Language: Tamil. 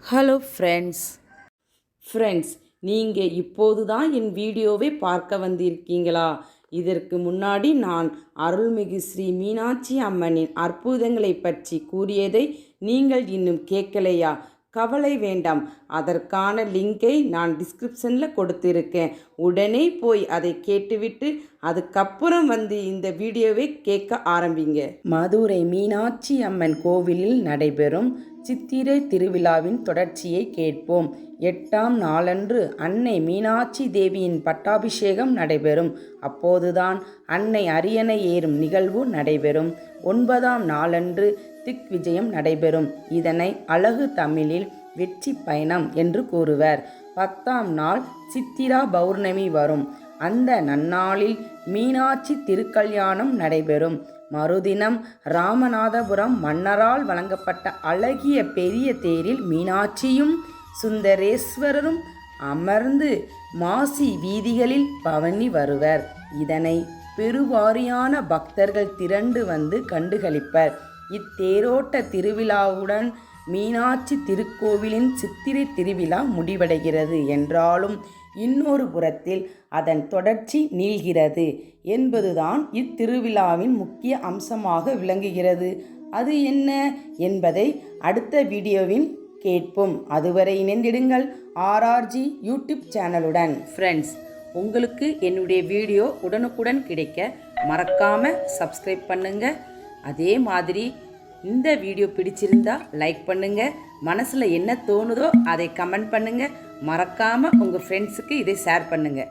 ஹலோ ஃப்ரெண்ட்ஸ், நீங்கள் இப்போது தான் என் வீடியோவை பார்க்க வந்திருக்கீங்களா? இதற்கு முன்னாடி நான் அருள்மிகு ஸ்ரீ மீனாட்சி அம்மனின் அற்புதங்களை பற்றி கூறியதை நீங்கள் இன்னும் கேட்கலையா? கவலை வேண்டாம், அதற்கான லிங்கை நான் டிஸ்கிரிப்ஷனில் கொடுத்துருக்கேன். உடனே போய் அதை கேட்டுவிட்டு அதுக்கப்புறம் வந்து இந்த வீடியோவை கேட்க ஆரம்பிங்க. மதுரை மீனாட்சி அம்மன் கோவிலில் நடைபெறும் சித்திரை திருவிழாவின் தொடர்ச்சியை கேட்போம். 8ஆம் நாளன்று அன்னை மீனாட்சி தேவியின் பட்டாபிஷேகம் நடைபெறும். அப்போதுதான் அன்னை அரியணை ஏறும் நிகழ்வு நடைபெறும். 9ஆம் நாளன்று திக்விஜயம் நடைபெறும். இதனை அழகு தமிழில் வெற்றி பயணம் என்று கூறுவர். 10ஆம் நாள் சித்திரா பௌர்ணமி வரும். அந்த நன்னாளில் மீனாட்சி திருக்கல்யாணம் நடைபெறும். மறுதினம் ராமநாதபுரம் மன்னரால் வழங்கப்பட்ட அழகிய பெரிய தேரில் மீனாட்சியும் சுந்தரேஸ்வரரும் அமர்ந்து மாசி வீதிகளில் பவனி வருவர். இதனை பெருவாரியான பக்தர்கள் திரண்டு வந்து கண்டுகளிப்பர். இத்தேரோட்ட திருவிழாவுடன் மீனாட்சி திருக்கோவிலின் சித்திரை திருவிழா முடிவடைகிறது என்றாலும் இன்னொரு புறத்தில் அதன் தொடர்ச்சி நீள்கிறது என்பதுதான் இத்திருவிழாவின் முக்கிய அம்சமாக விளங்குகிறது. அது என்ன என்பதை அடுத்த வீடியோவில் கேட்போம். அதுவரை இணைந்திடுங்கள் ஆர்ஆர்ஜி யூடியூப் சேனலுடன். ஃப்ரெண்ட்ஸ், உங்களுக்கு என்னுடைய வீடியோ உடனுக்குடன் கிடைக்க மறக்காமல் சப்ஸ்கிரைப் பண்ணுங்கள். அதே மாதிரி இந்த வீடியோ பிடிச்சிருந்தா லைக் பண்ணுங்கள். மனசில் என்ன தோணுதோ அதை கமெண்ட் பண்ணுங்கள். மறக்காமல் உங்கள் ஃப்ரெண்ட்ஸுக்கு இதை ஷேர் பண்ணுங்கள்.